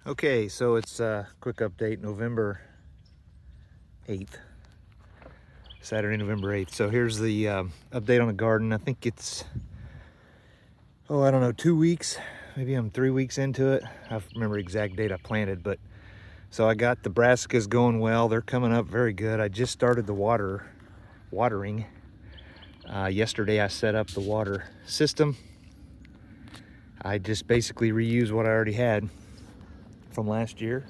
Okay, so it's a quick update, November 8th, Saturday, November 8th. So here's the update on the garden. I think it's, I don't know, 2 weeks. Maybe I'm 3 weeks into it. I don't remember the exact date I planted, but so I got the Brasecas going well. They're coming up very good. I just started the watering. Yesterday I set up the water system. I just basically reused what I already had from last year.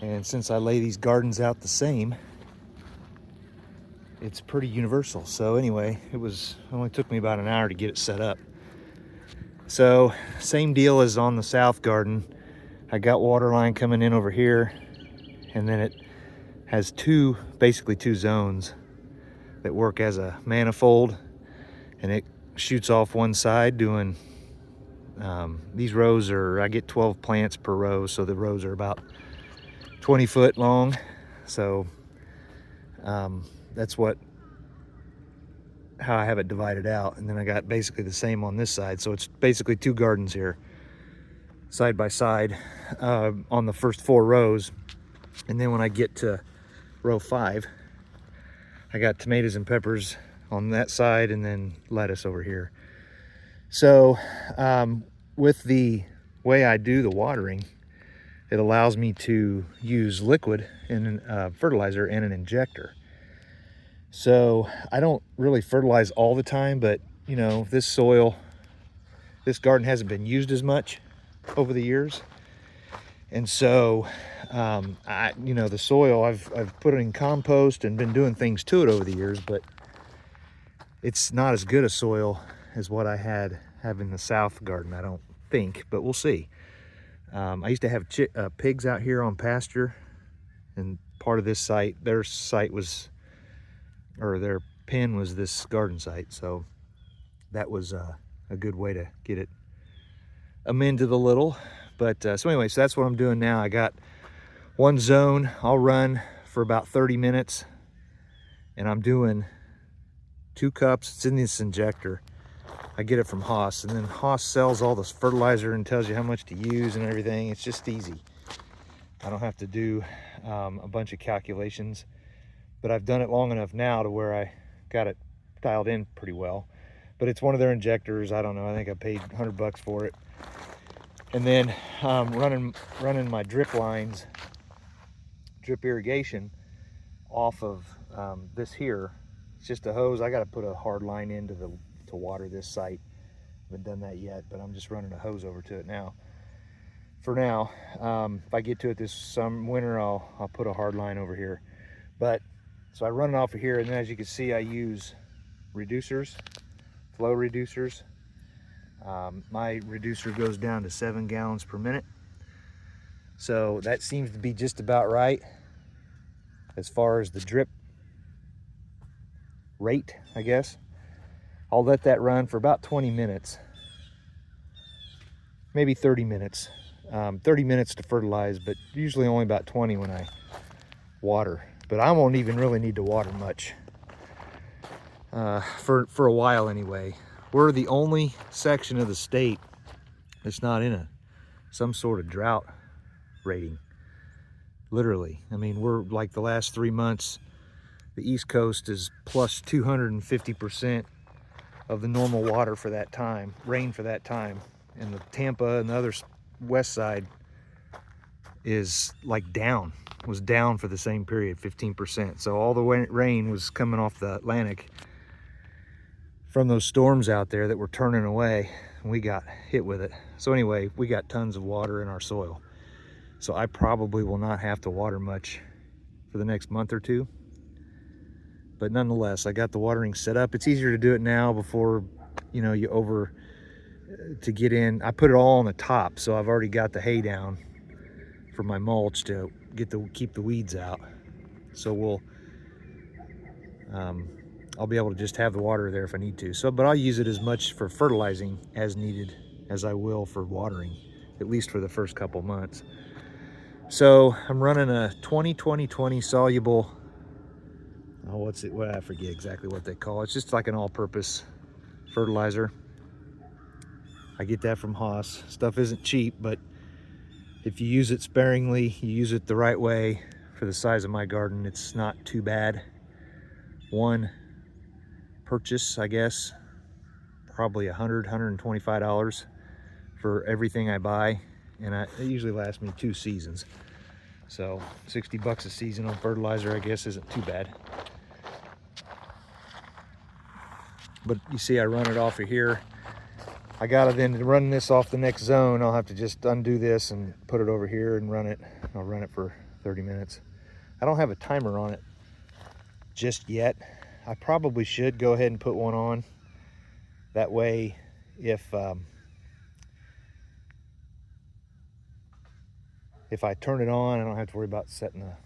And since I lay these gardens out the same, it's pretty universal. So anyway, it only took me about an hour to get it set up. So same deal as on the south garden. I got water line coming in over here, and then it has basically two zones that work as a manifold, and it shoots off one side doing these rows I get 12 plants per row, so the rows are about 20 foot long. So that's how I have it divided out. And then I got basically the same on this side. So it's basically two gardens here side by side on the first 4 rows. And then when I get to row 5, I got tomatoes and peppers on that side and then lettuce over here. So with the way I do the watering, it allows me to use liquid and fertilizer and an injector. So I don't really fertilize all the time, but you know, this garden hasn't been used as much over the years. And so, the soil, I've put it in compost and been doing things to it over the years, but it's not as good a soil as what I have in the south garden, I don't think, but we'll see. I used to have pigs out here on pasture, and part of this site, their pen was this garden site. So that was a good way to get it amended a little. But so anyway, so that's what I'm doing now. I got one zone. I'll run for about 30 minutes, and I'm doing 2 cups. It's in this injector. I get it from Haas, and then Haas sells all this fertilizer and tells you how much to use and everything. It's just easy. I don't have to do a bunch of calculations, but I've done it long enough now to where I got it dialed in pretty well. But it's one of their injectors. I don't know, I think I paid $100 for it. And then running my drip irrigation off of this here. It's just a hose. I got to put a hard line in to water this site. I haven't done that yet, but I'm just running a hose over to it now. For now, if I get to it this winter, I'll put a hard line over here. But so I run it off of here, and then as you can see, I use flow reducers. My reducer goes down to 7 gallons per minute. So that seems to be just about right as far as the drip rate, I guess. I'll let that run for about 20 minutes, maybe 30 minutes. 30 minutes to fertilize, but usually only about 20 when I water. But I won't even really need to water much for a while anyway. We're the only section of the state that's not in some sort of drought rating. Literally. I mean, we're like the last 3 months, the East Coast is plus 250% of the normal water for that time, rain for that time. And the Tampa and the other west side is like was down for the same period, 15%. So all the rain was coming off the Atlantic from those storms out there that were turning away, and we got hit with it. So anyway, we got tons of water in our soil. So I probably will not have to water much for the next month or 2. But nonetheless, I got the watering set up. It's easier to do it now before, to get in. I put it all on the top, so I've already got the hay down for my mulch to keep the weeds out. So I'll be able to just have the water there if I need to. So, but I'll use it as much for fertilizing as needed as I will for watering, at least for the first couple months. So I'm running a 20-20-20 soluble, I forget exactly what they call it. It's just like an all-purpose fertilizer. I get that from Haas. Stuff isn't cheap, but if you use it sparingly, you use it the right way for the size of my garden, it's not too bad. One purchase, I guess, probably $125 for everything I buy, and it usually lasts me 2 seasons. So 60 bucks a season on fertilizer, I guess, isn't too bad. But you see I run it off of here. I gotta then run this off the next zone. I'll have to just undo this and put it over here and run it. I'll run it for 30 minutes. I don't have a timer on it just yet. I probably should go ahead and put one on. That way, if I turn it on, I don't have to worry about setting the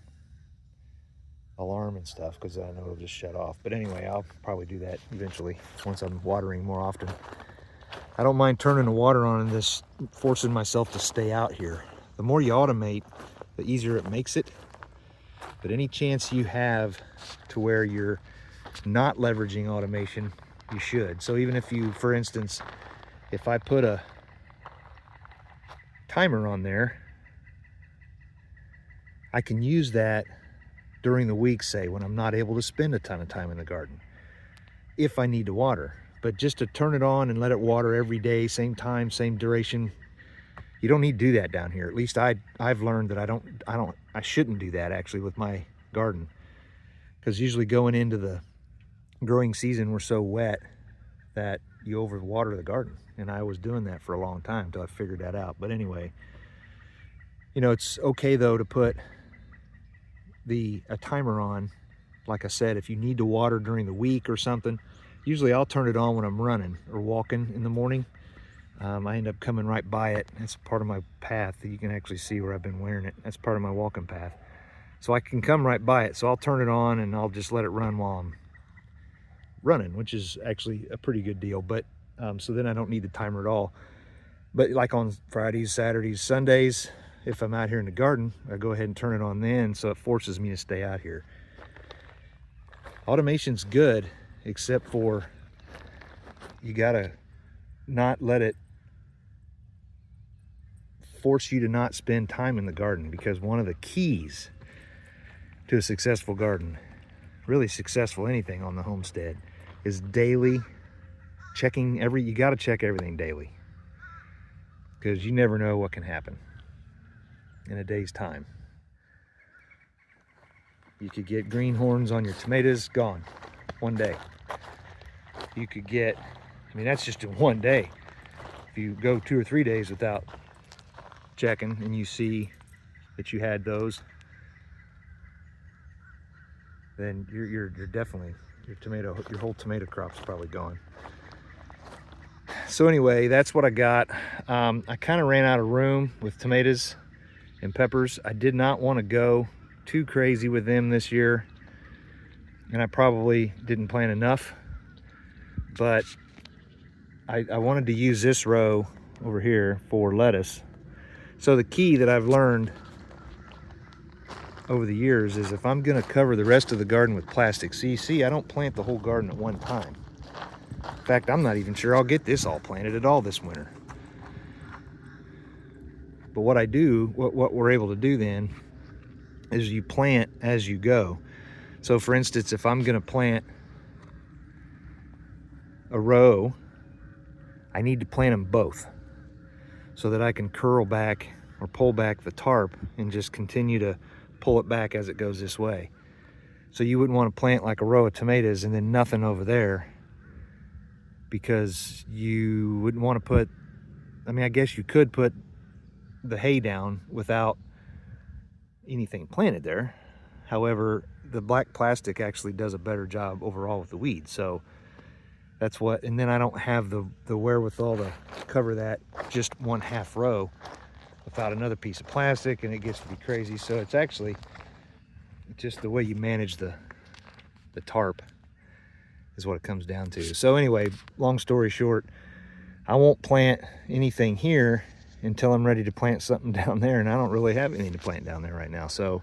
alarm and stuff, because I know it'll just shut off. But anyway, I'll probably do that eventually once I'm watering more often. I don't mind turning the water on and just forcing myself to stay out here. The more you automate, the easier it makes it. But any chance you have to where you're not leveraging automation, you should. So even if you, for instance, if I put a timer on there, I can use that during the week, say, when I'm not able to spend a ton of time in the garden, if I need to water. But just to turn it on and let it water every day, same time, same duration, you don't need to do that down here. At least I've learned that I shouldn't do that actually with my garden, because usually going into the growing season, we're so wet that you overwater the garden, and I was doing that for a long time until I figured that out. But anyway, you know, it's okay though to put a timer on. Like I said, if you need to water during the week or something, usually I'll turn it on when I'm running or walking in the morning. I end up coming right by it. It's part of my path. You can actually see where I've been wearing it. That's part of my walking path. So I can come right by it. So I'll turn it on and I'll just let it run while I'm running, which is actually a pretty good deal. But so then I don't need the timer at all. But like on Fridays, Saturdays, Sundays, if I'm out here in the garden, I go ahead and turn it on then, so it forces me to stay out here. Automation's good, except for you gotta not let it force you to not spend time in the garden, because one of the keys to a successful garden, really successful anything on the homestead, is daily checking. You gotta check everything daily, because you never know what can happen in a day's time. You could get green horns on your tomatoes, gone, one day. You could get, I mean, that's just in one day. If you go 2 or 3 days without checking and you see that you had those, then you're definitely, your whole tomato crop's probably gone. So anyway, that's what I got. I kind of ran out of room with tomatoes and peppers. I did not want to go too crazy with them this year, and I probably didn't plant enough, but I wanted to use this row over here for lettuce. So the key that I've learned over the years is, if I'm going to cover the rest of the garden with plastic, see, I don't plant the whole garden at one time. In fact, I'm not even sure I'll get this all planted at all this winter. But what I do, what we're able to do then, is you plant as you go. So for instance, if I'm going to plant a row, I need to plant them both so that I can curl back or pull back the tarp and just continue to pull it back as it goes this way. So you wouldn't want to plant like a row of tomatoes and then nothing over there, because you wouldn't want to put, I mean, I guess you could put the hay down without anything planted there. However, the black plastic actually does a better job overall with the weeds. So that's what, and then I don't have the wherewithal to cover that just 1/2 row without another piece of plastic, and it gets to be crazy. So it's actually just the way you manage the tarp is what it comes down to. So anyway, long story short, I won't plant anything here until I'm ready to plant something down there, and I don't really have anything to plant down there right now. So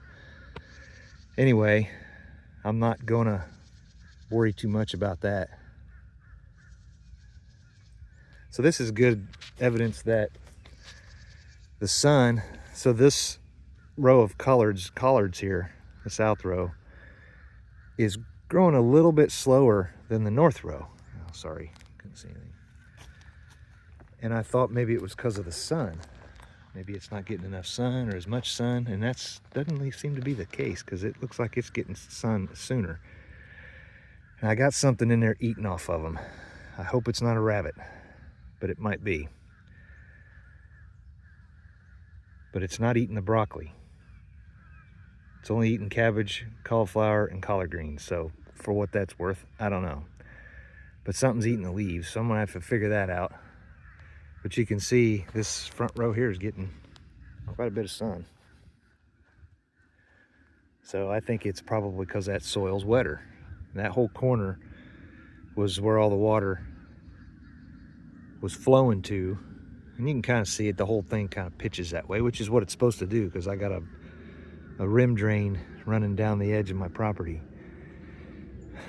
anyway, I'm not gonna worry too much about that. So this is good evidence that the sun So this row of collards here, the south row, is growing a little bit slower than the north row. Oh, sorry, couldn't see anything. And I thought maybe it was because of the sun. Maybe it's not getting enough sun or as much sun, and that's doesn't seem to be the case because it looks like it's getting sun sooner. And I got something in there eating off of them. I hope it's not a rabbit, but it might be. But it's not eating the broccoli. It's only eating cabbage, cauliflower, and collard greens. So for what that's worth, I don't know. But something's eating the leaves, so I'm gonna have to figure that out. But you can see this front row here is getting quite a bit of sun. So I think it's probably because that soil's wetter. And that whole corner was where all the water was flowing to. And you can kind of see it, the whole thing kind of pitches that way, which is what it's supposed to do, because I got a rim drain running down the edge of my property.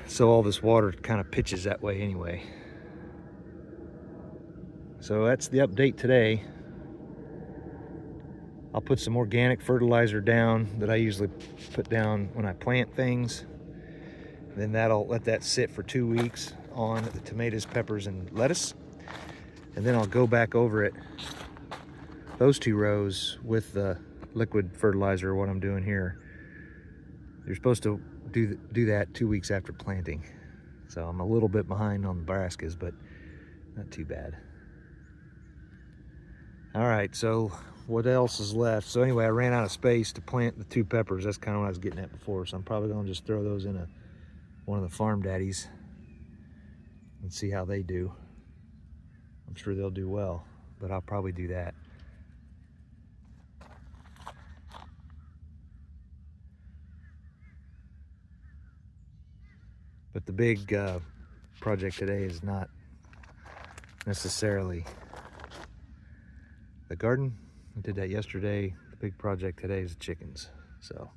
So all this water kind of pitches that way anyway. So that's the update today. I'll put some organic fertilizer down that I usually put down when I plant things. Then that'll let that sit for 2 weeks on the tomatoes, peppers, and lettuce. And then I'll go back over it, those 2 rows, with the liquid fertilizer, what I'm doing here. You're supposed to do that 2 weeks after planting. So I'm a little bit behind on the Brasecas, but not too bad. All right, so what else is left? So anyway, I ran out of space to plant the 2 peppers. That's kind of what I was getting at before. So I'm probably gonna just throw those in one of the farm daddies and see how they do. I'm sure they'll do well, but I'll probably do that. But the big project today is not necessarily the garden. I did that yesterday. The big project today is the chickens. So